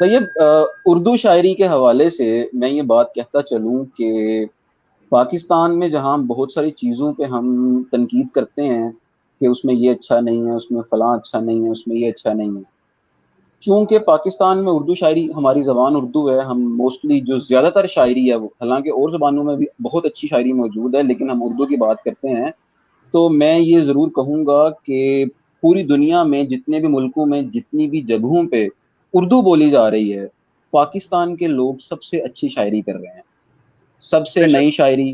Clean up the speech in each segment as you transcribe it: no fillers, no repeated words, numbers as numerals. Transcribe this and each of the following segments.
طیب اردو شاعری کے حوالے سے میں یہ بات کہتا چلوں کہ پاکستان میں جہاں بہت ساری چیزوں پہ ہم تنقید کرتے ہیں کہ اس میں یہ اچھا نہیں ہے، اس میں فلاں اچھا نہیں ہے، اس میں یہ اچھا نہیں ہے، چونکہ پاکستان میں اردو شاعری، ہماری زبان اردو ہے، ہم موسٹلی جو زیادہ تر شاعری ہے وہ، حالانکہ اور زبانوں میں بھی بہت اچھی شاعری موجود ہے لیکن ہم اردو کی بات کرتے ہیں، تو میں یہ ضرور کہوں گا کہ پوری دنیا میں جتنے بھی ملکوں میں جتنی بھی جگہوں پہ اردو بولی جا رہی ہے، پاکستان کے لوگ سب سے اچھی شاعری کر رہے ہیں، سب سے بے شک. نئی شاعری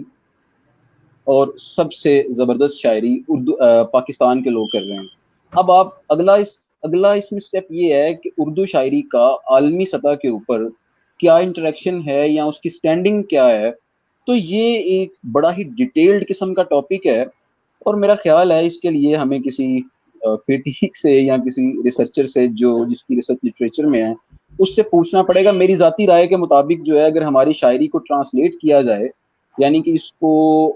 اور سب سے زبردست شاعری اردو پاکستان کے لوگ کر رہے ہیں. اب آپ اگلا اس میں سٹیپ یہ ہے کہ اردو شاعری کا عالمی سطح کے اوپر کیا انٹریکشن ہے یا اس کی سٹینڈنگ کیا ہے، تو یہ ایک بڑا ہی ڈیٹیلڈ قسم کا ٹاپک ہے، اور میرا خیال ہے اس کے لیے ہمیں کسی کریٹک سے یا کسی ریسرچر سے جو جس کی ریسرچ لٹریچر میں ہے اس سے پوچھنا پڑے گا. میری ذاتی رائے کے مطابق جو ہے، اگر ہماری شاعری کو ٹرانسلیٹ کیا جائے، یعنی کہ اس کو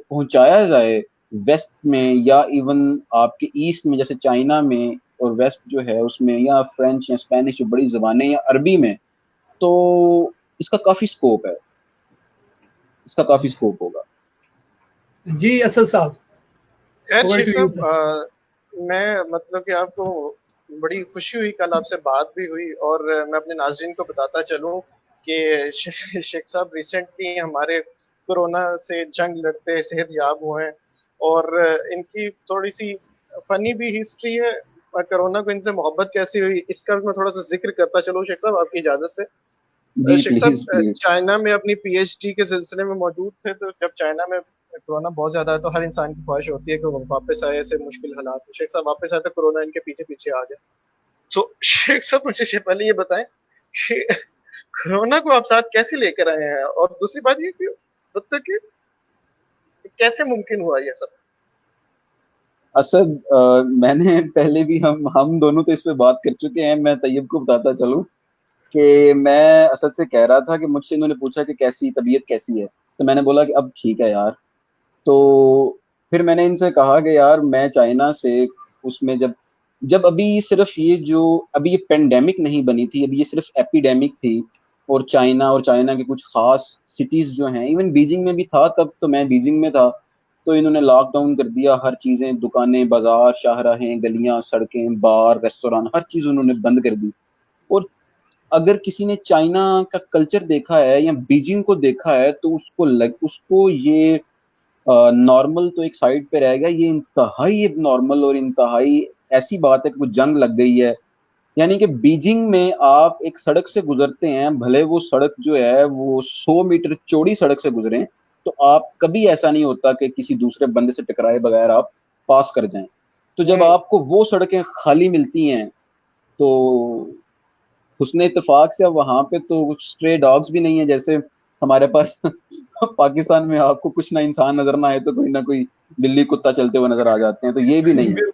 پہنچایا جائے ویسٹ میں یا ایون آپ کے ایسٹ میں جیسے چائنا میں، اور ویسٹ جو ہے اس میں، یا فرینچ یا اسپینش جو بڑی زبانیں، یا عربی میں، تو اس کا کافی سکوپ ہے، اس کا کافی سکوپ ہوگا. جی اسد صاحب. خیر Over شیخ to you, صاحب، sir. میں مطلب کہ آپ کو بڑی خوشی ہوئی، کل آپ سے بات بھی ہوئی، اور میں اپنے ناظرین کو بتاتا چلوں کہ شیخ صاحب ریسنٹلی ہمارے کورونا سے جنگ لڑتے صحت یاب ہوئے ہیں، اور ان کی تھوڑی سی فنی بھی ہسٹری ہے، اور کورونا کو ان سے محبت کیسی ہوئی اس کا میں تھوڑا سا ذکر کرتا چلوں شیخ صاحب آپ کی اجازت سے. جی شیخ پلیز صاحب پلیز. چائنا میں اپنی پی ایچ ڈی کے سلسلے میں موجود تھے، تو جب چائنا میں کورونا بہت زیادہ ہے تو ہر انسان کی خواہش ہوتی ہے کہ وہ واپس آئے سے مشکل حالات. شیخ صاحب واپس آئے تو کورونا ان کے پیچھے پیچھے آ گیا. تو شیخ صاحب مجھے پہلے یہ بتائیں کہ کورونا کو آپ ساتھ کیسے لے کر آئے ہیں، اور دوسری بات یہ کہ مطلب کہ کیسے ممکن ہوا یہ سب؟ اسد میں نے پہلے بھی ہم دونوں تو اس پہ بات کر چکے ہیں. میں طیب کو بتاتا چلوں کہ میں اسد سے کہہ رہا تھا کہ مجھ سے انہوں نے پوچھا کہ کیسی طبیعت کیسی ہے، تو میں نے بولا کہ اب ٹھیک ہے یار. تو پھر میں نے ان سے کہا کہ یار میں چائنا سے، اس میں جب ابھی صرف ابھی یہ پینڈیمک نہیں بنی تھی، ابھی یہ صرف ایپیڈیمک تھی، اور چائنا کے کچھ خاص سٹیز جو ہیں، ایون بیجنگ میں بھی تھا تب، تو میں بیجنگ میں تھا، تو انہوں نے لاک ڈاؤن کر دیا، ہر چیزیں، دکانیں، بازار، شاہراہیں، گلیاں، سڑکیں، بار، ریستوران، ہر چیز انہوں نے بند کر دی. اور اگر کسی نے چائنا کا کلچر دیکھا ہے یا بیجنگ کو دیکھا ہے تو اس کو یہ نارمل تو ایک سائڈ پہ رہ گیا، یہ انتہائی اب نارمل اور انتہائی ایسی بات ہے کہ وہ جنگ لگ گئی ہے. یعنی کہ بیجنگ میں آپ ایک سڑک سے گزرتے ہیں، بھلے وہ سڑک جو ہے وہ 100 میٹر چوڑی سڑک سے گزریں، تو آپ کبھی ایسا نہیں ہوتا کہ کسی دوسرے بندے سے ٹکرائے بغیر آپ پاس کر جائیں. تو جب آپ کو وہ سڑکیں خالی ملتی ہیں تو حسن اتفاق سے اب وہاں پہ تو کچھ اسٹرے ڈاگس بھی نہیں ہیں، جیسے ہمارے پاس پاکستان میں آپ کو کچھ نہ انسان نظر نہ آئے تو کوئی نہ کوئی بلی کتا چلتے ہوئے نظر آ جاتے ہیں، تو یہ بھی نہیں ہے.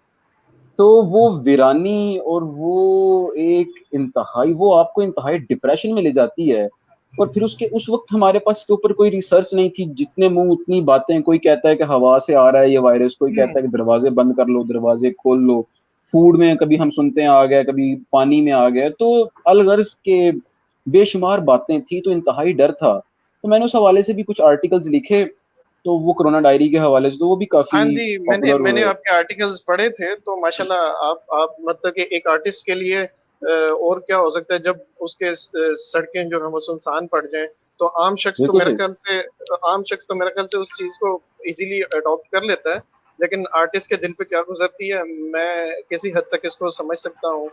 تو وہ ویرانی اور وہ ایک انتہائی، وہ آپ کو انتہائی ڈپریشن میں لے جاتی ہے. اور پھر اس وقت ہمارے پاس اس کے اوپر کوئی ریسرچ نہیں تھی، جتنے منہ اتنی باتیں، کوئی کہتا ہے کہ ہوا سے آ رہا ہے یہ وائرس، کوئی کہتا ہے کہ دروازے بند کر لو، دروازے کھول لو، فوڈ میں کبھی ہم سنتے ہیں آ گیا، کبھی پانی میں آ گیا، تو الغرض کے بے شمار باتیں تھی، تو انتہائی ڈر تھا. تو میں نے اس حوالے سے بھی کچھ آرٹیکلز لکھے، تو وہ کرونا ڈائری کے حوالے سے تو وہ بھی کافی ہاں جی، پاپولر میں نے ہوئے. آپ کے آرٹیکلز پڑھے تھے، تو ماشاءاللہ آپ مطلب کہ ایک آرٹسٹ کے لیے اور کیا ہو سکتا ہے جب اس کے سڑکیں جو ہیں وہ سنسان پڑ جائیں، تو عام شخص تو بالکل میرے صحیح. خیال سے اس چیز کو ایزیلی اڈاپٹ کر لیتا ہے، لیکن آرٹسٹ کے دل پہ کیا گزرتی ہے میں کسی حد تک اس کو سمجھ سکتا ہوں.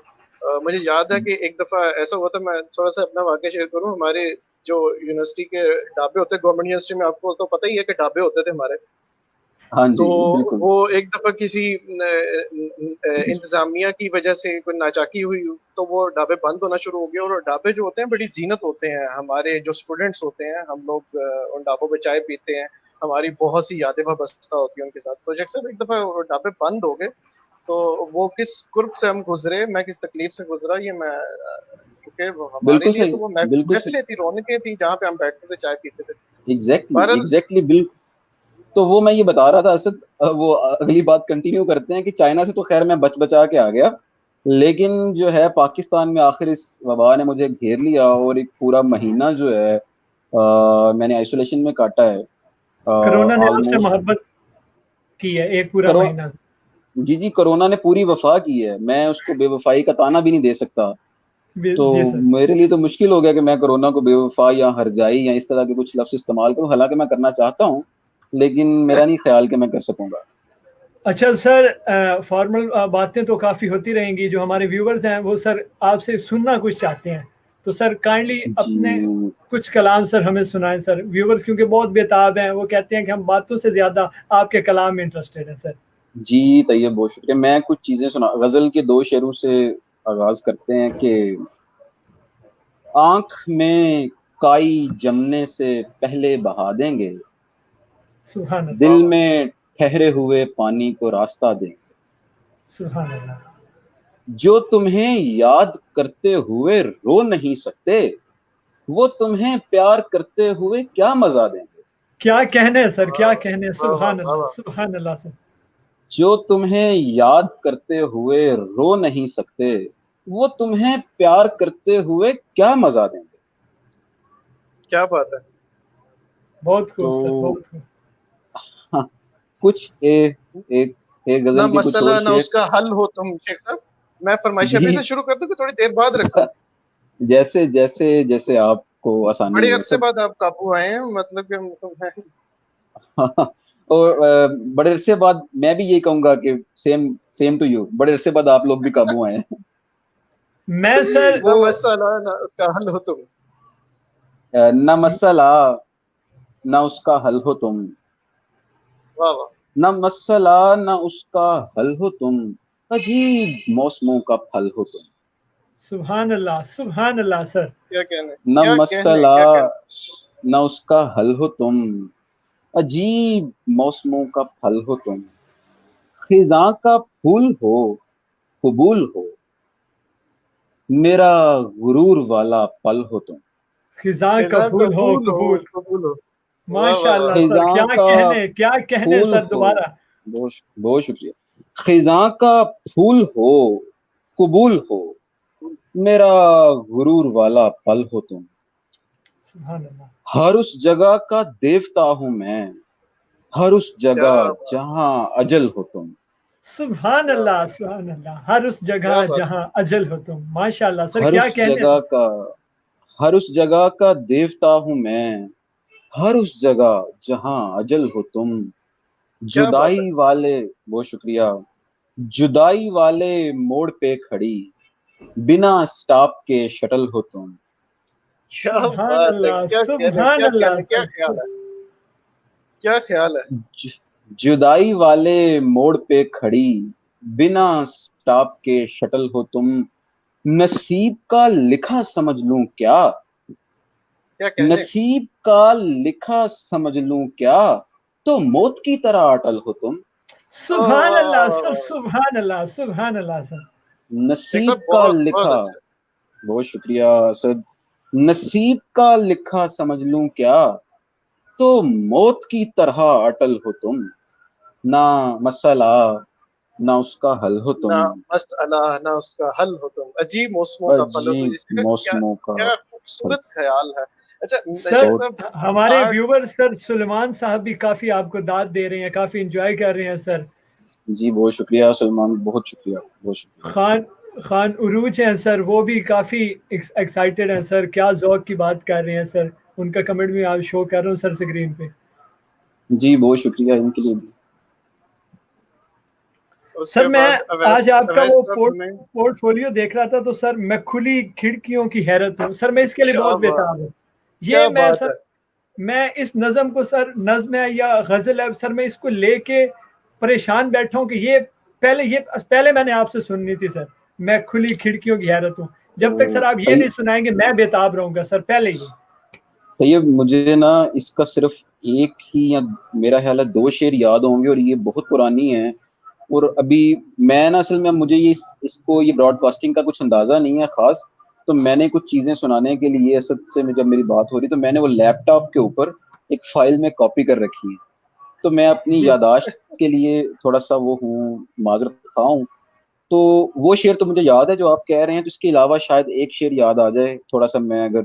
مجھے یاد ہے کہ ایک دفعہ ایسا ہوا تھا، میں تھوڑا سا اپنا واقعہ شیئر کروں. ہمارے جو یونیورسٹی کے ڈھابے ہوتے ہیں، گورنمنٹ یونیورسٹی میں آپ کو تو پتہ ہی ہے کہ ڈھابے ہوتے تھے ہمارے. ہاں تو جی بالکل. وہ ایک دفعہ کسی انتظامیہ کی وجہ سے کوئی ناچاکی ہوئی، تو وہ ڈھابے بند ہونا شروع ہو گئے. اور ڈھابے جو ہوتے ہیں بڑی زینت ہوتے ہیں، ہمارے جو اسٹوڈنٹس ہوتے ہیں ہم لوگ ان ڈھابوں پہ چائے پیتے ہیں، ہماری بہت سی یادیں وابستہ ہوتی ہیں ان کے ساتھ. تو جیسے ایک دفعہ ڈھابے بند ہو گئے، تو وہ کس قرب سے ہم گزرے، میں کس تکلیف سے گزرا، یہ میں چونکہ وہ ہمارے بالکل لیے صحیح. تو وہ بالکل صحیح. محفلیں تھی، رونقیں تھیں جہاں پہ ہم بیٹھتے تھے چائے پیتے تھے. بہرحال ایگزیکٹلی بالکل. تو وہ میں یہ بتا رہا تھا اسد، وہ اگلی بات کنٹینیو کرتے ہیں کہ چائنا سے تو خیر میں بچا کے آ گیا، لیکن جو ہے پاکستان میں آخر اس وبا نے مجھے گھیر لیا اور ایک پورا مہینہ جو ہے میں نے آئسولیشن میں کاٹا ہے کرونا نے آپ سے آلموسٹ. محبت کی ہے ایک پورا مہینہ. جی جی کرونا نے پوری وفا کی ہے, میں اس کو بے وفائی کا طعنہ بھی نہیں دے سکتا. تو جی سر. میرے لیے تو مشکل ہو گیا کہ میں کرونا کو بے وفا یا ہرجائی یا اس طرح کے کچھ لفظ استعمال کروں, حالانکہ میں کرنا چاہتا ہوں لیکن میرا نہیں خیال کہ میں کر سکوں گا. اچھا سر, فارمل باتیں تو کافی ہوتی رہیں گی, جو ہمارے ویورز ہیں وہ سر آپ سے سننا کچھ چاہتے ہیں, تو سر کائنڈلی اپنے جی کچھ کلام سر ہمیں سنائیں سر. ویورز کیونکہ بہت بےتاب ہیں, وہ کہتے ہیں کہ ہم باتوں سے زیادہ آپ کے کلام میں انٹرسٹڈ ہیں سر. جی طیب بہت شکریہ. میں کچھ چیزیں سنا, غزل کے 2 شعروں سے آغاز کرتے ہیں کہ آنکھ میں کائی جمنے سے پہلے بہا دیں گے, سبحان اللہ. دل میں ٹھہرے ہوئے پانی کو راستہ دیں گے, سبحان اللہ. جو تمہیں یاد کرتے ہوئے رو نہیں سکتے وہ تمہیں پیار کرتے ہوئے کیا مزہ دیں گے. کیا کہنے ہیں سر, کیا کہنے ہیں. سبحان اللہ, سبحان اللہ سر. جو تمہیں یاد کرتے ہوئے رو نہیں سکتے وہ تمہیں پیار کرتے ہوئے کیا مزہ دیں گے. کیا بات ہے. بہت خوب تو سر, بہت خوب. کچھ ایک نہ غزل کے کچھ مسئلہ اور نہ اس کا حل ہو تم. شیخ صاحب میں فرمائش ابھی سے شروع کر دوں کہ تھوڑی دیر بعد رکھوں. جیسے جیسے جیسے آپ کو آسانی بڑے ہو عرصے بعد آپ قابو آئے ہیں, مطلب کہ اور بڑے عرصے بعد میں بھی یہ کہوں گا کہ سیم ٹو یو, بڑے عرصے بعد آپ لوگ بھی قابو آئے ہیں. میں سر نہ مسئلہ نہ اس کا حل ہو تم. نہ مسئلہ نہ اس کا حل ہو تم, واہ واہ. نہ مسئلہ نہ اس کا حل ہو تم, عجیب موسموں کا پھل ہو تم. سبحان اللہ, سبحان اللہ سر. کیا کہنے, نہ کیا کہنے, مسئلہ کیا کہنے. نہ اس کا حل ہو تم, عجیب موسموں کا پھل ہو تم. خزاں کا پھول ہو قبول ہو, میرا غرور والا پل ہو تم. خزاں کا پھول ہو قبول. قبول ہو. ماشاء اللہ سر, خزاں کیا کا کہنے, کیا کہنے پھول سر. ہو, دوبارہ. بہت شکریہ. خزاں کا پھول ہو قبول ہو, میرا غرور والا پل ہو تم. سبحان اللہ. ہر اس جگہ کا دیوتا ہوں میں, ہر اس جگہ جہاں اجل ہو تم. سبحان اللہ, سبحان اللہ. ہر اس جگہ جہاں اجل ہو تم. ماشاء اللہ سر, ہر کیا اس کہنے. جگہ کا ہر اس جگہ کا دیوتا ہوں میں, ہر اس جگہ جہاں اجل ہو تم. جدائی والے, بہت شکریہ, جدائی والے موڑ پہ کھڑی, بنا سٹاپ کے شٹل ہو تم. کیا سبحان بات ہے. اللہ, کیا کہنے, سبحان کیا اللہ. کہنے, کیا خیال ہے, کیا خیال ہے. جدائی والے موڑ پہ کھڑی, بنا سٹاپ کے شٹل ہو تم. نصیب کا لکھا سمجھ لوں کیا, کیا کہنے. نصیب کا لکھا سمجھ لوں کیا, تو موت کی طرح اٹل ہو تم. سبحان اللہ سر, سبحان اللہ, سبحان اللہ سر. نصیب کا لکھا, بہت شکریہ سر. نصیب کا لکھا سمجھ لوں کیا, تو موت کی طرح اٹل ہو تم. نہ مسئلہ نہ اس کا حل ہو تم, نہ مسئلہ نہ اس کا حل ہو تم. عجیب موسموں کا پھل ہو تم. اس کا موسموں کا کیا خوبصورت خیال ہے. اچھا سر, صاحب ہمارے ویور سر سلیمان صاحب بھی کافی آپ کو داد دے رہے ہیں, کافی انجوائے کر رہے ہیں سر. جی بہت شکریہ سلمان, بہت شکریہ, بہت شکریہ. خان عروج ہیں سر, وہ بھی کافی ایکسائٹیڈ ہیں سر. کیا ذوق کی بات کر رہے ہیں سر. ان کا کمنٹ بھی آپ شو کر رہا ہوں سر اسکرین پہ. جی بہت شکریہ ان کے لیے بھی. سر میں آج آپ کا وہ پورٹ فولیو دیکھ رہا تھا, تو سر میں کھلی کھڑکیوں کی حیرت ہوں سر. میں اس کے لیے بہت بےتاب ہوں. یہ میں سر, میں اس نظم کو سر, نظم ہے یا غزل ہے سر, میں اس کو لے کے پریشان بیٹھا ہوں کہ یہ پہلے میں نے آپ سے سننی تھی سر. میں کھلی کھڑکیوں کی حیرت ہوں. جب تک سر آپ یہ نہیں سنائیں گے میں بےتاب رہوں گا سر. پہلے ہی طیب مجھے نا اس کا صرف ایک ہی یا میرا خیال ہے 2 شعر یاد ہوں گے, اور یہ بہت پرانی ہیں. اور ابھی میں نا اصل میں مجھے اس کو یہ براڈ کاسٹنگ کا کچھ اندازہ نہیں ہے خاص, تو میں نے کچھ چیزیں سنانے کے لیے اسد سے جب میری بات ہو رہی تو میں نے وہ لیپ ٹاپ کے اوپر ایک فائل میں کاپی کر رکھی ہے. تو میں اپنی یاداشت کے لیے تھوڑا سا وہ ہوں, معذرت خواہ ہوں. تو وہ شعر تو مجھے یاد ہے جو آپ کہہ رہے ہیں, تو اس کے علاوہ شاید ایک شعر یاد آ جائے تھوڑا سا, میں اگر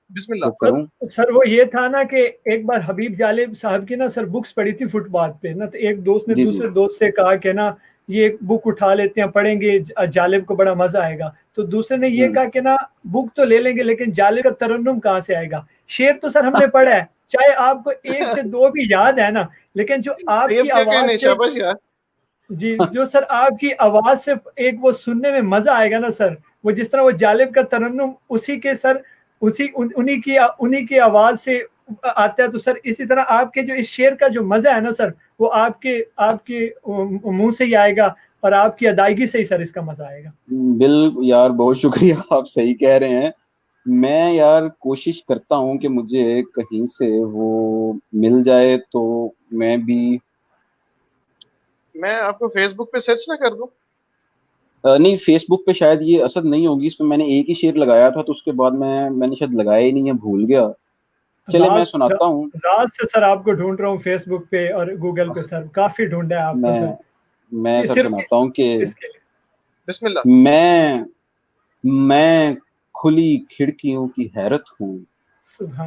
بسم وہ اللہ. کروں. سر وہ یہ تھا نا کہ ایک بار حبیب جالب صاحب کی نا سر بکس پڑھی تھی فٹ پاتھ پہ نا, تو ایک دوست نے جی جی دوسرے دوست سے کہا کہ نا یہ ایک بک اٹھا لیتے ہیں, پڑھیں گے, جالب کو بڑا مزہ آئے گا. تو دوسرے نے یہ کہا کہ نا بک تو لے لیں گے لیکن جالب کا ترنم کہاں سے آئے گا. شعر تو سر ہم نے پڑھا ہے, چاہے آپ کو ایک سے دو بھی یاد ہے نا, لیکن جو آپ طیب کی کیا آواز کہنے, سے, شاباش یار. جی جو سر آپ کی آواز سے ایک وہ سننے میں مزہ آئے گا نا سر, وہ جس طرح وہ جالب کا ترنم اسی کے سر انہی کی آواز سے آتا ہے, تو سر اسی طرح آپ کے جو اس شعر کا جو مزہ ہے نا سر, وہ آپ کے منہ سے ہی آئے گا اور آپ کی ادائیگی سے ہی سر اس کا مزہ آئے گا. یار بہت شکریہ, آپ صحیح کہہ رہے ہیں. میں یار کوشش کرتا ہوں کہ مجھے کہیں سے وہ مل جائے تو میں بھی, میں آپ کو فیس بک پہ سرچ نہ کر دوں؟ نہیں فیس بک پہ شاید یہ اثر نہیں ہوگی, اس پہ میں نے ایک ہی شعر لگایا تھا, تو اس کے بعد میں نے شاید لگایا ہی نہیں ہے, بھول گیا. چلے میں سناتا ہوں. رات سے سر آپ کو ڈھونڈ رہا ہوں فیس بک پہ اور گوگل پہ سر, کافی ڈھونڈا ہے آپ کو سر. میں سر سناتا ہوں کہ بسم اللہ. میں کھلی کھڑکیوں کی حیرت ہوں,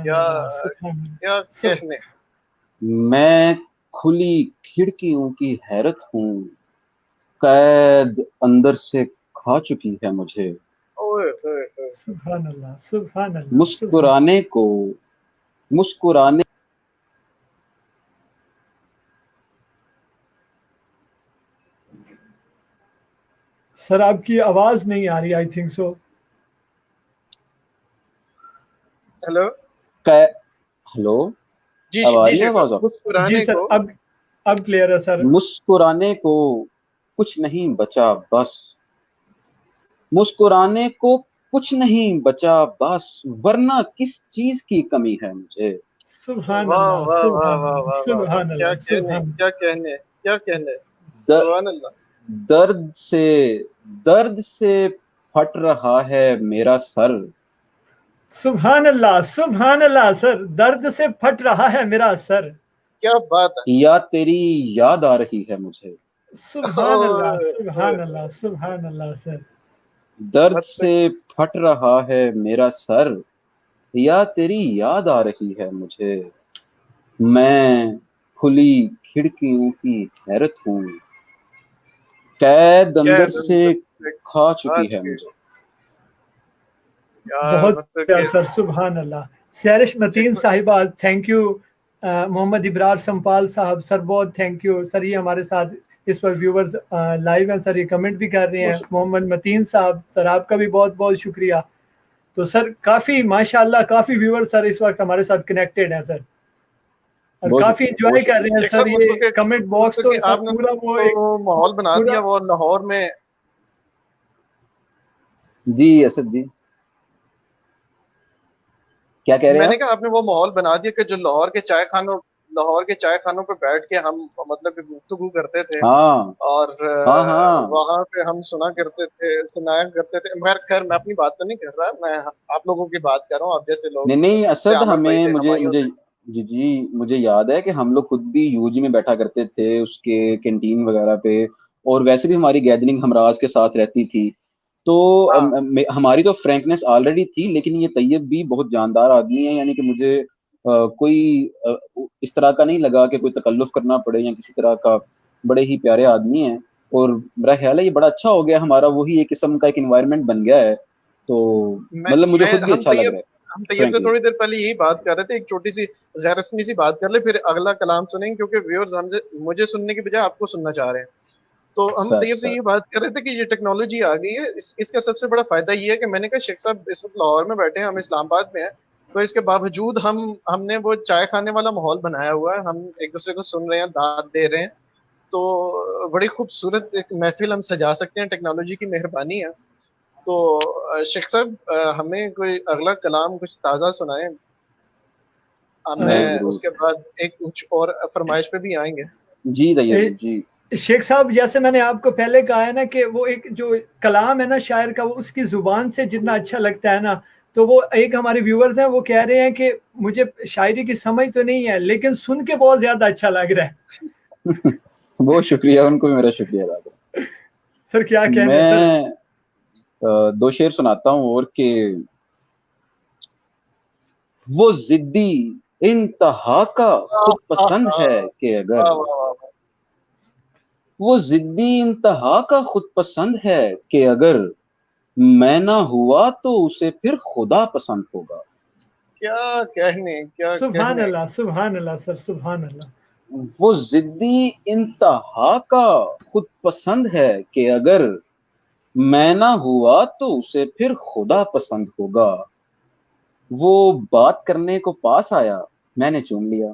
کیا کہنے. میں کھلی کھڑکیوں کی حیرت ہوں, قید اندر سے کھا چکی ہے مجھے. سبحان اللہ, سبحان اللہ. مسکرانے سر آپ کی آواز نہیں آ رہی, I think so. Hello hello, جی اب آ جی رہی ہے جی آواز؟ سر, مسکرانے جی سر کو, اب کلیئر ہے سر. مسکرانے کو کچھ نہیں بچا بس, مسکرانے کو کچھ نہیں بچا بس, ورنہ کس چیز کی کمی ہے مجھے. سبحان واہ اللہ, واہ واہ سبحان واہ اللہ, واہ واہ, سبحان کیا اللہ, کہنے, سبحان. کیا کہنے, کیا کہنے. سبحان اللہ. درد سے پھٹ رہا ہے میرا سر, سبحان اللہ, سبحان اللہ سر, درد سے پھٹ رہا ہے میرا سر. کیا بات ہے. یا تیری یاد آ رہی ہے مجھے. سبحان اللہ, سبحان اللہ, سبحان اللہ سر. درد سے پھٹ رہا ہے میرا سر, یا تیری یاد آ رہی ہے مجھے. میں کھلی کھڑکیوں کی حیرت ہوں, قید اندر سے کھا چکی ہے مجھے. بہت سر, سبحان اللہ. سیرش متین صاحبہ تھینک یو. محمد ابرار سمپال صاحب سر بہت تھینک یو سر, یہ ہمارے ساتھ اس پر ویورز لائیو ہیں سر, یہ کمنٹ بھی کر رہے ہیں. محمد متین صاحب سر آپ کا بھی بہت بہت شکریہ. تو سر کافی ماشاءاللہ کافی ویور سر اس وقت ہمارے ساتھ کنیکٹڈ ہیں سر, اور کافی انجوائے کر رہے ہیں سر. یہ کمنٹ باکس تو آپ نے پورا وہ ماحول بنا دیا وہ لاہور میں. جی اسد جی کیا کہہ رہے ہیں؟ میں نے کہا آپ نے وہ ماحول بنا دیا کہ جو لاہور کے چائے خانوں پہ بیٹھ کے ہم مطلب کہ گفتگو کرتے تھے, اور وہاں پہ ہم سنایا کرتے تھے. مگر خیر میں اپنی بات تو نہیں کر رہا, میں آپ لوگوں کی بات کر رہا ہوں. آپ جیسے لوگ نہیں اسد, مجھے یاد ہے کہ ہم لوگ خود بھی یو جی میں بیٹھا کرتے تھے اس کے کینٹین وغیرہ پہ, اور ویسے بھی ہماری گیدرنگ ہمراز کے ساتھ رہتی تھی. تو ہماری تو فرینکنس آلریڈی تھی, لیکن یہ طیب بھی بہت جاندار آدمی ہے, یعنی کہ مجھے کوئی اس طرح کا نہیں لگا کہ کوئی تکلف کرنا پڑے یا کسی طرح کا. بڑے ہی پیارے آدمی ہیں, اور میرا خیال ہے یہ بڑا اچھا ہو گیا ہمارا, وہی ایک قسم کا ایک انوائرمنٹ بن گیا ہے. تو مطلب مجھے خود بھی اچھا لگ رہا ہے. ہم طیب سے تھوڑی دیر پہلے یہی بات کر رہے تھے, ایک چھوٹی سی غیر رسمی سی بات کر لیں, پھر اگلا کلام سنیں گے, کیونکہ ویورز مجھے سننے کے بجائے آپ کو سننا چاہ رہے ہیں. تو ہم طیب سے یہ بات کر رہے تھے کہ یہ ٹیکنالوجی آ گئی ہے, اس کا سب سے بڑا فائدہ یہ ہے کہ میں نے کہا شیخ صاحب اس وقت لاہور میں بیٹھے ہیں, ہم اسلام آباد میں ہیں, تو اس کے باوجود ہم نے وہ چائے خانے والا ماحول بنایا ہوا ہے, ہم ایک دوسرے کو سن رہے ہیں, داد دے رہے ہیں. تو بڑی خوبصورت ایک محفل ہم سجا سکتے ہیں, ٹیکنالوجی کی مہربانی ہے. تو شیخ صاحب ہمیں کوئی اگلا کلام کچھ تازہ سنائیں, ہمیں اس کے بعد ایک کچھ اور فرمائش پہ بھی آئیں گے. جی جی شیخ صاحب جیسے میں نے آپ کو پہلے کہا ہے نا کہ وہ ایک جو کلام ہے نا شاعر کا, وہ اس کی زبان سے جتنا اچھا لگتا ہے نا, تو وہ ایک ہمارے ویورز ہیں وہ کہہ رہے ہیں کہ مجھے شاعری کی سمجھ تو نہیں ہے لیکن سن کے بہت زیادہ اچھا لگ رہا ہے. بہت شکریہ, ان کو بھی میرا شکریہ ادا کریں. سر کیا کہنے سر. میں 2 شعر سناتا ہوں اور کہ وہ ضدی انتہا کا خود پسند ہے کہ اگر وہ ضدی انتہا کا خود پسند ہے کہ اگر میں نہ ہوا تو اسے پھر خدا پسند ہوگا. کیا کہنے کیا سبحان کہنے. اللہ سبحان اللہ سر سبحان اللہ. وہ ضدی انتہا کا خود پسند ہے کہ اگر میں نہ ہوا تو اسے پھر خدا پسند ہوگا. وہ بات کرنے کو پاس آیا میں نے چوم لیا.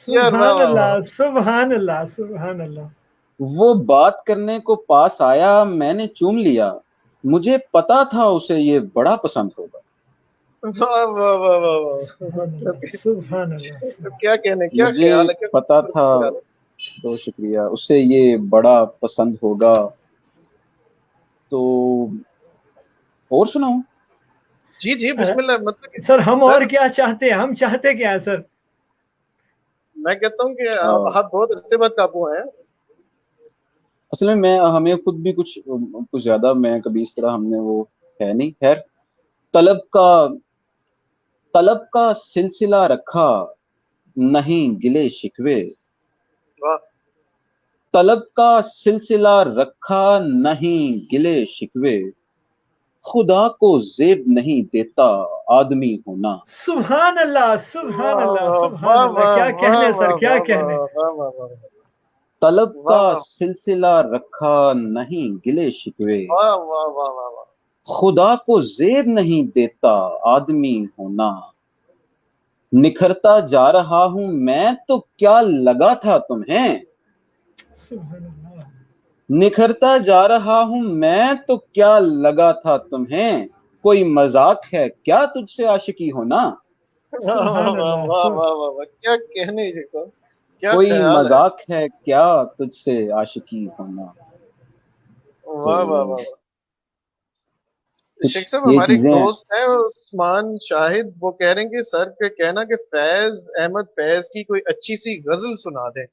یار واہ سبحان واہ اللہ واہ. سبحان اللہ سبحان اللہ. وہ بات کرنے کو پاس آیا میں نے چوم لیا. مجھے پتا تھا اسے یہ بڑا پسند ہوگا. واہ واہ واہ واہ واہ. سبحان مطلب اللہ سبحان اللہ. کیا کہنے کیا مجھے خیال ہے کیا پتا تھا خیال ہے. بہت شکریہ اسے یہ بڑا پسند ہوگا. تو اور سناؤں. جی جی بسم اللہ. مطلب کہ سر ہم سر اور کیا چاہتے ہیں, ہم چاہتے کیا ہے سر. میں کہتا ہوں کہ آپ بہت عرصے بعد قابو آئے ہیں. اصل میں ہمیں خود بھی کچھ زیادہ میں کبھی اس طرح ہم نے وہ ہے نہیں. خیر طلب کا سلسلہ رکھا نہیں گلے شکوے. واہ. طلب کا سلسلہ رکھا نہیں گلے شکوے. خدا کو زیب نہیں دیتا آدمی ہونا. سبحان اللہ سبحان اللہ واہ سبحان اللہ. واہ کیا واہ کہنے سر واہ کیا واہ کہنے. واہ واہ واہ طلب واہ کا واہ سلسلہ رکھا نہیں گلے شکوے. واہ واہ واہ واہ واہ. خدا کو زیب نہیں دیتا آدمی ہونا. نکھرتا جا رہا ہوں میں تو کیا لگا تھا تمہیں. سبحان اللہ. نکھرتا جا رہا ہوں میں تو کیا لگا تھا تمہیں. کوئی مذاق ہے کیا تجھ سے عاشقی ہونا. سبحان واہ اللہ واہ واہ واہ واہ. کیا کہنے شیخ صاحب. کیا کوئی خیال ہے. مذاق ہے کیا تجھ سے عاشقی ہونا. واہ واہ واہ. شیخ صاحب یہ ہمارے ایک چیزیں ہیں. دوست ہیں عثمان شاہد, وہ کہہ رہے ہیں کہ سر کے کہنا کہ فیض احمد فیض کی کوئی اچھی سی غزل سنا دیں.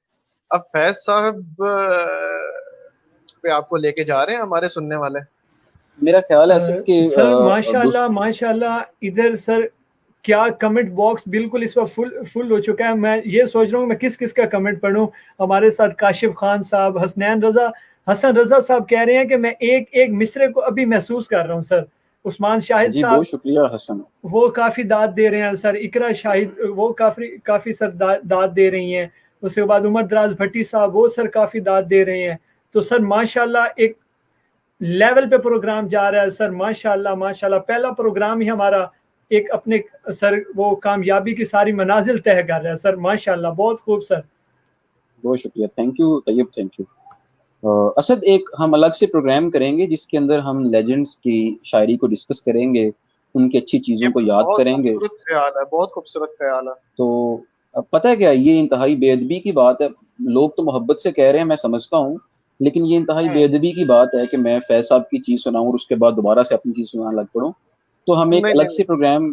اب فیض صاحب پہ آپ کو لے کے جا رہے ہیں ہمارے سننے والے. میرا خیال ہے سر کہ سر ماشاء اللہ ادھر سر کیا کمنٹ باکس بالکل اس وقت فل ہو چکا ہے. میں یہ سوچ رہا ہوں میں کس کا کمنٹ پڑھوں. ہمارے ساتھ کاشف خان صاحب, حسن رضا صاحب کہہ رہے ہیں کہ میں ایک مصرے کو ابھی محسوس کر رہا ہوں سر. عثمان شاہد جی صاحب بہت شکریہ حسن. وہ کافی داد دے رہے ہیں سر. اقرا شاہد وہ کافی سر داد دے رہی ہیں. اس کے بعد عمر دراز بھٹی صاحب وہ سر کافی داد دے رہے ہیں. تو سر ماشاءاللہ ایک لیول پہ پروگرام جا رہا ہے سر. ماشاءاللہ پہلا پروگرام ہی ہمارا ایک اپنے سر وہ کامیابی کی ساری منازل طے کر رہا ہے سر. ماشاءاللہ بہت خوب سر. بہت شکریہ. Thank you Tayyab. Thank you. Asad ایک ہم الگ سے پروگرام کریں گے جس کے اندر ہم لیجنڈز کی شاعری کو ڈسکس کریں گے, ان کی اچھی چیزوں یہ کو یاد بہت کریں گے. خوبصورت خیال ہے, بہت خوبصورت خیال ہے. تو پتہ ہے کیا یہ انتہائی بے ادبی کی بات ہے. لوگ تو محبت سے کہہ رہے ہیں میں سمجھتا ہوں, لیکن یہ انتہائی بے ادبی کی بات ہے کہ میں فیض صاحب کی چیز سناؤں اور اس کے بعد دوبارہ سے اپنی چیز سنانے لگ پڑوں. تو ہم ایک نہیں الگ نہیں سے پروگرام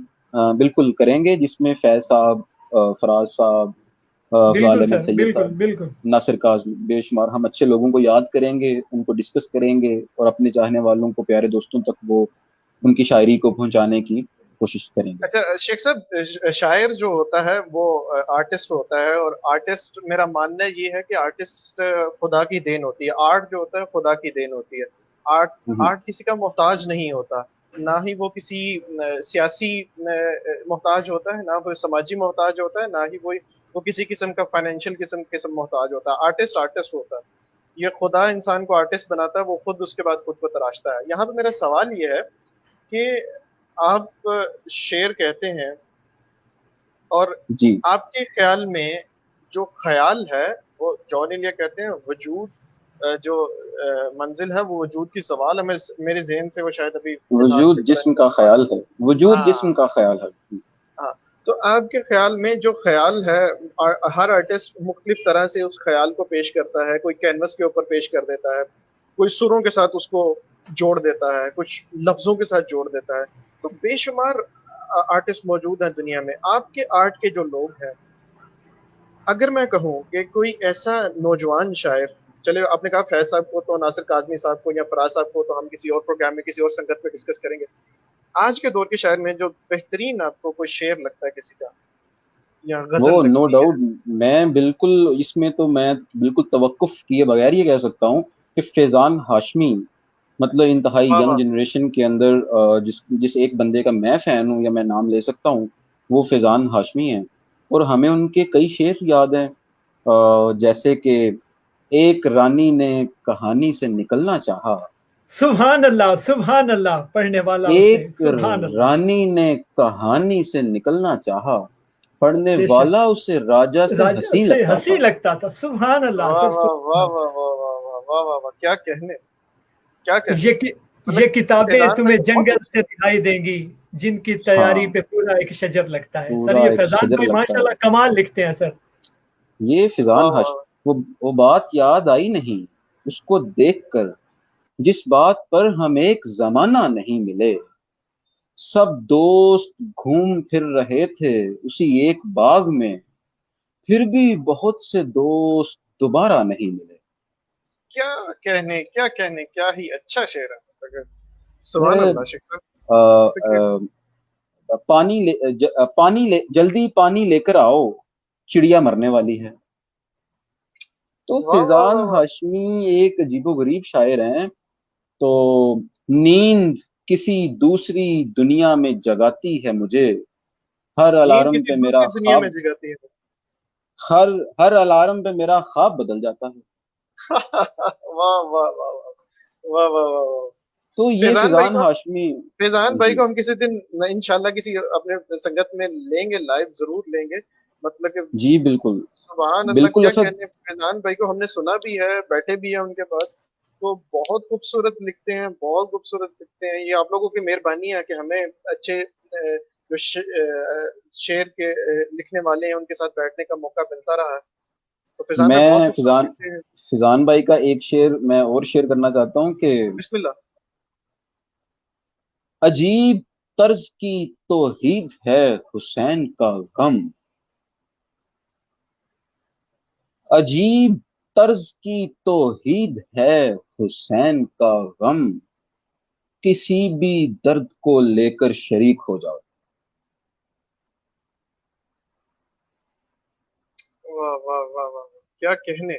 بالکل کریں گے جس میں فیض صاحب, فراز صاحب, غلام بالکل احمد سر سید صاحب, بالکل ناصر کاظمی, بے شمار ہم اچھے لوگوں کو یاد کریں گے, ان کو ڈسکس کریں گے اور اپنے چاہنے والوں کو, پیارے دوستوں تک وہ ان کی شاعری کو پہنچانے کی کوشش کریں گے. اچھا شیخ صاحب, شاعر جو ہوتا ہے وہ آرٹسٹ ہوتا ہے, اور آرٹسٹ میرا ماننا یہ ہے کہ آرٹسٹ خدا کی دین ہوتی ہے. آرٹ جو ہوتا ہے خدا کی دین ہوتی ہے. آرٹ کسی کا محتاج نہیں ہوتا, نہ ہی وہ کسی سیاسی محتاج ہوتا ہے, نہ وہ سماجی محتاج ہوتا ہے, نہ ہی وہ کسی قسم کا فائنینشیل قسم محتاج ہوتا ہے. آرٹسٹ ہوتا ہے. یہ خدا انسان کو آرٹسٹ بناتا ہے, وہ خود اس کے بعد خود کو تراشتا ہے. یہاں پہ میرا سوال یہ ہے کہ آپ شعر کہتے ہیں, اور جی آپ کے خیال میں جو خیال ہے وہ جان ایلیا کہتے ہیں وجود جو منزل ہے وہ وجود کی زوال ہے. میرے ذہن سے وہ شاید ابھی وجود جسم کا خیال ہے. وجود ہاں جسم کا خیال ہے. ہاں. تو آپ کے خیال میں جو خیال ہے, ہر آرٹسٹ مختلف طرح سے اس خیال کو پیش کرتا ہے. کوئی کینوس کے اوپر پیش کر دیتا ہے, کوئی سروں کے ساتھ اس کو جوڑ دیتا ہے, کچھ لفظوں کے ساتھ جوڑ دیتا ہے. تو بے شمار آرٹسٹ موجود ہیں دنیا میں. آپ کے آرٹ کے جو لوگ ہیں, اگر میں کہوں کہ کوئی ایسا نوجوان شاعر چلے آپ نے کہا فیض صاحب کو تو ناصر کاظمی صاحب کو یا فراز صاحب کو تو ہم کسی اور پروگرام میں کسی اور سنگت میں ڈسکس کریں گے. آج کے دور کے شاعر میں جو بہترین آپ کو کوئی شعر لگتا ہے کسی کا یا غزل وہ نو لگتی ہے؟ ڈاؤٹ میں بالکل اس میں تو میں بالکل توقف کیے بغیر یہ کہہ سکتا ہوں کہ فیضان ہاشمی مطلب انتہائی واہ ینگ واہ. جنریشن کے اندر جس ایک بندے کا میں فین ہوں یا میں نام لے سکتا ہوں وہ فیضان ہاشمی ہیں. اور ہمیں ان کے کئی شعر یاد ہیں جیسے کہ ایک رانی نے کہانی سے نکلنا چاہا, سبحان اللہ پڑھنے والا اسے ایک سبحان اللہ. رانی نے کہانی سے نکلنا چاہا, پڑھنے بے شک والا اسے راجا سے راجا ہنسی سے لگتا ہنسی تھا. لگتا تھا. سبحان اللہ واہ سر واہ سبحان واہ اللہ. واہ واہ واہ واہ واہ واہ واہ. کیا کہنے کیا کہنے. یہ مطلب کتابیں فیضان بھائی تمہیں کو بہت جنگل سے خوبصورت. دکھائی دیں گی جن کی ہاں تیاری پہ پورا ایک شجر لگتا ہے. سر پورا یہ ایک فیضان شجر بھائی لگتا ماشاءاللہ ہے. کمال لکھتے ہیں سر. یہ فیضان واہ واہ. وہ بات یاد آئی نہیں اس کو دیکھ کر جس بات پر ہم ایک زمانہ نہیں ملے, سب دوست گھوم پھر رہے تھے اسی ایک باغ میں, پھر بھی بہت سے دوست دوبارہ نہیں ملے. کیا کہنے کیا ہی اچھا شعر ہے. سبحان میں اللہ شیخ صاحب. جلدی پانی لے کر آؤ چڑیا مرنے والی ہے. تو واہ واہ فیضان واہ واہ. ہاشمی ایک عجیب و غریب شاعر ہیں. تو نیند کسی دوسری دنیا میں جگاتی ہے مجھے, ہر نیند الارم کسی پہ میرا دوسری دنیا خواب میں جگاتی ہے. ہر الارم پہ میرا خواب بدل جاتا ہے. واہ واہ واہ واہ واہ واہ واہ. تو یہ فیضان بھائی فیضان کو ہاشمی. فیضان بھائی جی کو ہم کسی دن انشاءاللہ کسی اپنے سنگت میں لیں گے, لائیو ضرور لیں گے. مطلب کہ جی بالکل سبحان اللہ بالکل کیا اسد. کہنے. فیضان بھائی کو ہم نے سنا بھی ہے, بیٹھے بھی ہیں ان کے پاس. تو بہت خوبصورت لکھتے ہیں, بہت خوبصورت لکھتے ہیں. یہ آپ لوگوں کی مہربانی ہے کہ ہمیں اچھے جو شعر کے لکھنے والے ہیں ان کے ساتھ بیٹھنے کا موقع ملتا رہا ہے. تو فیضان بھائی بہت میں خوبصورت لکھتے ہیں. فیضان بھائی کا ایک شعر میں اور شیئر کرنا چاہتا ہوں کہ بسم اللہ. عجیب طرز کی توحید ہے حسین کا غم, عجیب طرز کی توحید ہے حسین کا غم, کسی بھی درد کو لے کر شریک ہو جاؤ. واہ واہ واہ واہ. کیا کہنے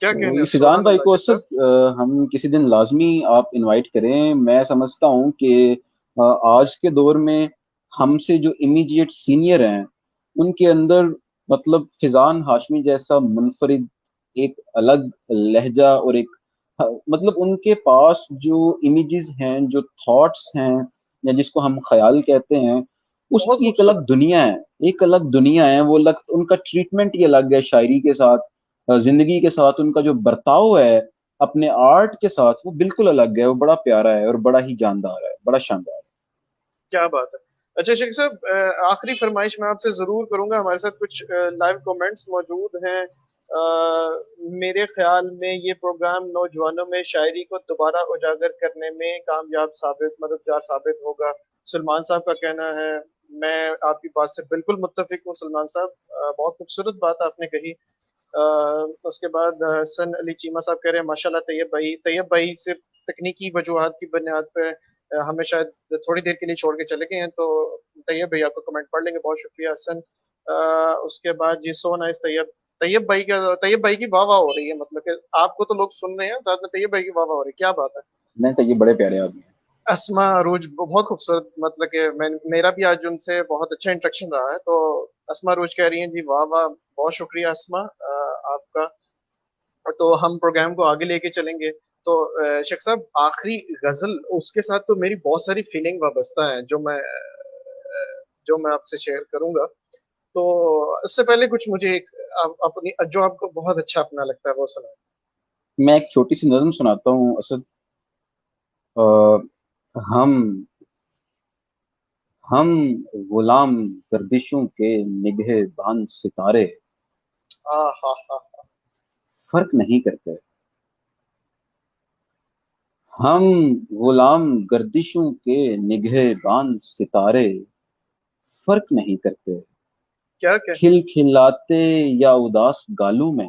کیا تو کہنے. یہ فیضان سبحان بھائی اللہ کو شیخ صاحب. اسد ہم کسی دن لازمی آپ انوائٹ کریں. میں سمجھتا ہوں کہ آج کے دور میں ہم سے جو امیڈیٹ سینئر ہیں ان کے اندر مطلب فیضان ہاشمی جیسا منفرد ایک الگ لہجہ اور ایک مطلب ان کے پاس جو امیجز ہیں, جو تھاٹس ہیں یا جس کو ہم خیال کہتے ہیں, اس بہت کی ایک الگ خوبصورت. دنیا ہے, ایک الگ دنیا ہے. وہ ان کا ٹریٹمنٹ ہی الگ ہے شاعری کے ساتھ, زندگی کے ساتھ. ان کا جو برتاؤ ہے اپنے آرٹ کے ساتھ وہ بالکل الگ ہے. وہ بڑا پیارا ہے اور بڑا ہی جاندار ہے, بڑا شاندار ہے. کیا بات ہے. اچھا شیخ صاحب, آخری فرمائش میں آپ سے ضرور کروں گا. ہمارے ساتھ کچھ لائیو کومنٹس موجود ہیں. میرے خیال میں یہ پروگرام نوجوانوں میں شاعری کو دوبارہ اجاگر کرنے میں کامیاب مددگار ثابت ہوگا. سلمان صاحب کا کہنا ہے. میں آپ کی بات سے بالکل متفق ہوں سلمان صاحب. بہت خوبصورت بات آپ نے کہی. اس کے بعد حسن علی چیمہ صاحب کہہ رہے ہیں ماشاءاللہ طیب بھائی صرف تکنیکی وجوہات کی بنیاد پہ ہمیں شاید تھوڑی دیر کے لیے چھوڑ کے چلے گئے ہیں. تو طیب بھائی آپ کو کمنٹ پڑھ لیں گے. بہت شکریہ حسن. اس کے بعد جی سو نائس طیب بھائی کی واہ واہ ہو رہی ہے. مطلب کہ آپ کو تو لوگ سن رہے ہیں, ساتھ میں طیب بھائی کی واہ واہ ہو رہی ہے. کیا بات ہے. میں تو یہ بڑے پیارے آدمی ہیں. اسما عروج بہت خوبصورت. مطلب کہ میرا بھی آج ان سے بہت اچھا انٹریکشن رہا ہے. تو اسما عروج کہہ رہی ہیں جی واہ واہ. بہت شکریہ اسما آپ کا. تو ہم پروگرام کو آگے لے کے چلیں گے. تو شیخ صاحب آخری غزل, اس کے ساتھ تو میری بہت ساری فیلنگ وابستہ ہیں جو میں آپ سے شیئر کروں گا. تو اس سے پہلے کچھ مجھے ایک اپنی جو آپ کو بہت اچھا اپنا لگتا ہے وہ سنائیں. میں ایک چھوٹی سی نظم سناتا ہوں اسد. ہم ہم غلام گردشوں کے نگہ بان ستارے, ہاں ہاں. فرق نہیں کرتے. ہم غلام گردشوں کے نگہ بان ستارے, فرق نہیں کرتے. کیا کہنے. کھل کھلاتے یا اداس گالوں میں,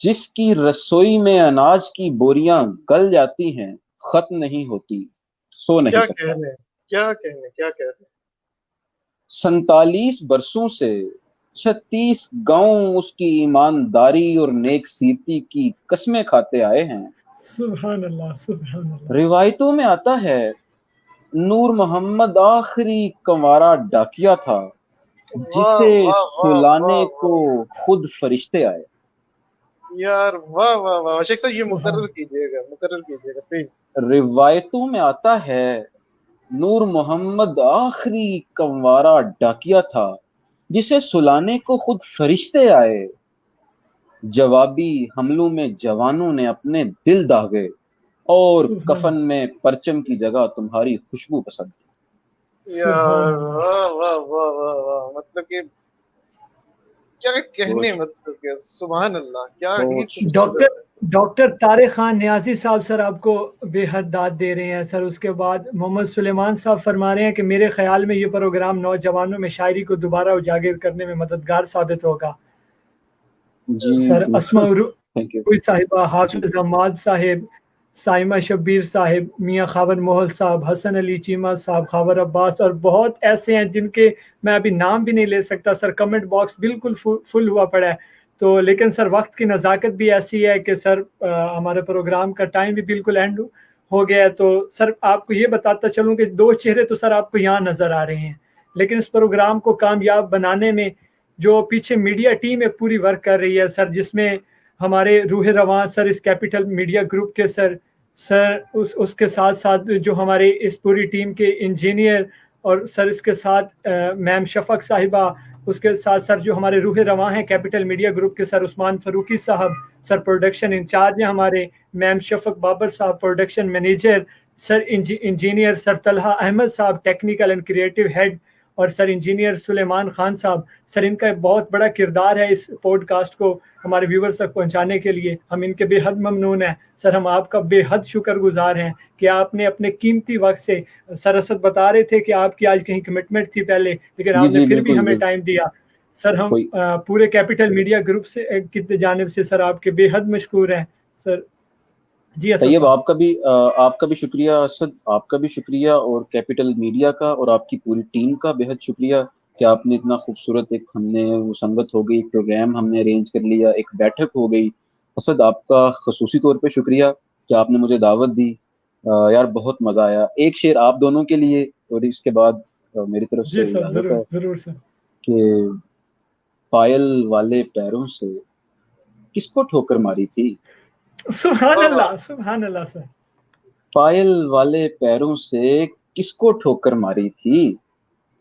جس کی رسوئی میں اناج کی بوریاں گل جاتی ہیں ختم نہیں ہوتی سو نہیں کیا سکتا. کہنے کیا کہنے کیا کہنے 47 برسوں سے 36 گاؤں اس کی ایمانداری اور نیک سیرتی کی قسمیں کھاتے آئے ہیں. سبحان اللہ سبحان اللہ. روایتوں میں آتا ہے نور محمد آخری کنوارا ڈاکیا تھا جسے واہ واہ واہ سلانے واہ کو واہ خود فرشتے آئے. یار واہ واہ واہ شیخ صاحب یہ سبحان مقرر کیجیے گا پلیز. روایتوں میں آتا ہے نور محمد آخری کنوارا ڈاکیا تھا جسے سلانے کو خود فرشتے آئے. جوابی حملوں میں جوانوں نے اپنے دل داغے اور سبحان کفن میں پرچم کی جگہ تمہاری خوشبو پسند کی. یار سبحان اللہ. واہ واہ واہ واہ واہ مطلب کہ کیا کہنے بہت مطلب کہ سبحان اللہ کیا ہی بہت شکریہ. خوبصورت ہے. ڈاکٹر طارق خان نیازی صاحب سر آپ کو بے حد داد دے رہے ہیں سر. اس کے بعد محمد سلیمان صاحب فرما رہے ہیں کہ میرے خیال میں یہ پروگرام نوجوانوں میں شاعری کو دوبارہ اجاگر کرنے میں مددگار ثابت ہوگا. جی سر اسماء تھینک یو. کوئی صاحبہ، حافظ حماد صاحب، سائمہ شبیر صاحب، میاں خاور محل صاحب، حسن علی چیمہ صاحب، خاور عباس اور بہت ایسے ہیں جن کے میں ابھی نام بھی نہیں لے سکتا سر. کمنٹ باکس بالکل فل ہوا پڑا ہے. تو لیکن سر وقت کی نزاکت بھی ایسی ہے کہ سر ہمارے پروگرام کا ٹائم بھی بالکل اینڈ ہو گیا ہے. تو سر آپ کو یہ بتاتا چلوں کہ 2 چہرے تو سر آپ کو یہاں نظر آ رہے ہیں، لیکن اس پروگرام کو کامیاب بنانے میں جو پیچھے میڈیا ٹیم ہے پوری ورک کر رہی ہے سر، جس میں ہمارے روح رواں سر اس کیپیٹل میڈیا گروپ کے سر اس کے ساتھ ساتھ جو ہمارے اس پوری ٹیم کے انجینئر اور سر اس کے ساتھ میم شفق صاحبہ، اس کے ساتھ سر جو ہمارے روح رواں ہیں کیپیٹل میڈیا گروپ کے سر عثمان فاروقی صاحب، سر پروڈکشن انچارج ہیں ہمارے میم شفق بابر صاحب، پروڈکشن مینیجر سر انجینئر سر طلحہ احمد صاحب، ٹیکنیکل اینڈ کریٹو ہیڈ، اور سر انجینئر سلیمان خان صاحب. سر ان کا بہت بڑا کردار ہے اس پوڈ کاسٹ کو ہمارے ویورز تک پہنچانے کے لیے. ہم ان کے بے حد ممنون ہیں سر. ہم آپ کا بے حد شکر گزار ہیں کہ آپ نے اپنے قیمتی وقت سے، سر اسد بتا رہے تھے کہ آپ کی آج کہیں کمٹمنٹ تھی پہلے، لیکن آپ نے پھر بھی ہمیں ٹائم دیا سر. ہم پورے کیپیٹل میڈیا گروپ سے کی جانب سے سر آپ کے بے حد مشکور ہیں سر. جی طیب آپ کا بھی شکریہ اسد، آپ کا بھی شکریہ، اور کیپیٹل میڈیا کا اور آپ کی پوری ٹیم کا بے حد شکریہ کہ آپ نے اتنا خوبصورت ایک ہم نے مسنت ہو گئی، ایک پروگرام ہم نے ارینج کر لیا، ایک بیٹھک ہو گئی. اسد آپ کا خصوصی طور پہ شکریہ کہ آپ نے مجھے دعوت دی. یار بہت مزہ آیا. ایک شعر آپ دونوں کے لیے اور اس کے بعد میری طرف سے اجازت ہے ضرور سر. کہ پائل والے پیروں سے کس کو ٹھوکر ماری تھی؟ سبحان اللہ سبحان اللہ سر. پائل والے پیروں سے کس کو ٹھوکر ماری تھی؟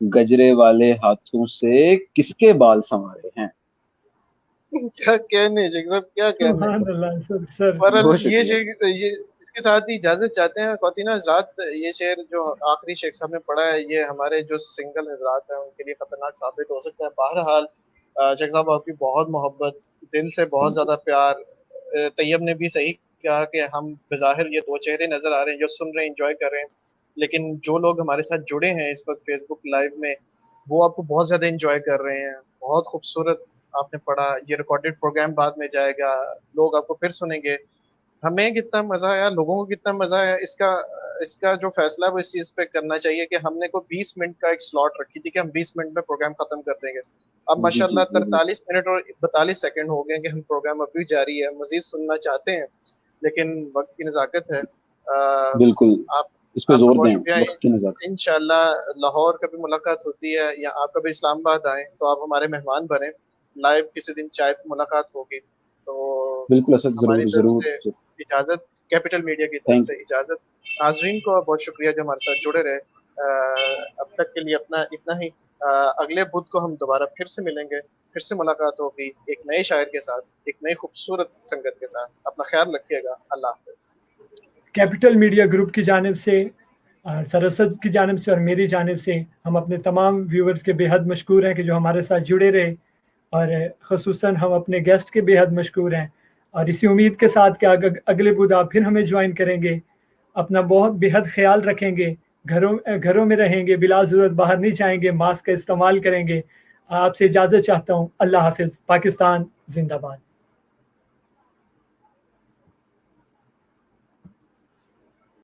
گجرے والے ہاتھوں سے کس کے بال سنوارے ہیں؟ کیا کہنے شیخ صاحب کیا کہنے. سبحان اللہ سر. یہ اس کے ساتھ ہی اجازت چاہتے ہیں خواتین حضرات. یہ شعر جو آخری شیخ صاحب نے پڑھا ہے یہ ہمارے جو سنگل حضرات ہیں ان کے لیے خطرناک ثابت ہو سکتا ہے. بہرحال شیخ صاحب آپ کی بہت محبت، دل سے بہت زیادہ پیار. طیب نے بھی صحیح کہا کہ ہم بظاہر یہ 2 چہرے نظر آ رہے ہیں جو سن رہے ہیں، انجوائے کر رہے ہیں، لیکن جو لوگ ہمارے ساتھ جڑے ہیں اس وقت فیس بک لائیو میں وہ آپ کو بہت زیادہ انجوائے کر رہے ہیں. بہت خوبصورت آپ نے پڑھا. یہ ریکارڈڈ پروگرام بعد میں جائے گا، لوگ آپ کو پھر سنیں گے. ہمیں کتنا مزہ آیا، لوگوں کو کتنا مزہ آیا، اس کا جو فیصلہ ہے وہ اس چیز پہ کرنا چاہیے کہ ہم نے کو 20 منٹ کا ایک سلاٹ رکھی تھی کہ ہم 20 منٹ میں پروگرام ختم کر دیں گے. اب ماشاءاللہ 43 منٹ اور 42 سیکنڈ ہو گئے کہ ہم پروگرام ابھی جاری ہے، مزید سننا چاہتے ہیں لیکن وقت کی نزاکت ہے. بالکل آپ اس پہ زور دیں. انشاءاللہ لاہور کبھی ملاقات ہوتی ہے یا آپ کبھی اسلام آباد آئیں تو آپ ہمارے مہمان بنیں. لائیو کسی دن چائے پہ ملاقات ہوگی تو بالکل اسد ہماری طرف ضرور سے اجازت، کیپیٹل میڈیا کی طرف سے اجازت. ناظرین کو بہت شکریہ جو ہمارے ساتھ جڑے رہے. اب تک کے لیے اتنا ہی. اگلے بدھ کو ہم دوبارہ پھر سے ملیں گے، پھر سے ملاقات ہوگی ایک نئے شاعر کے ساتھ، ایک نئی خوبصورت سنگت کے ساتھ. اپنا خیال رکھیے گا. اللہ حافظ. کیپیٹل میڈیا گروپ کی جانب سے، سر اسد کی جانب سے اور میری جانب سے ہم اپنے تمام ویورز کے بے حد مشکور ہیں کہ جو ہمارے ساتھ جڑے رہے، اور خصوصاً ہم اپنے گیسٹ کے بے حد مشکور ہیں، اور اسی امید کے ساتھ کہ اگلے بدھ آپ پھر ہمیں جوائن کریں گے. اپنا بہت بے حد خیال رکھیں گے، گھروں میں رہیں گے، بلا ضرورت باہر نہیں جائیں گے، ماسک کا استعمال کریں گے. آپ سے اجازت چاہتا ہوں. اللہ حافظ. پاکستان زندہ باد.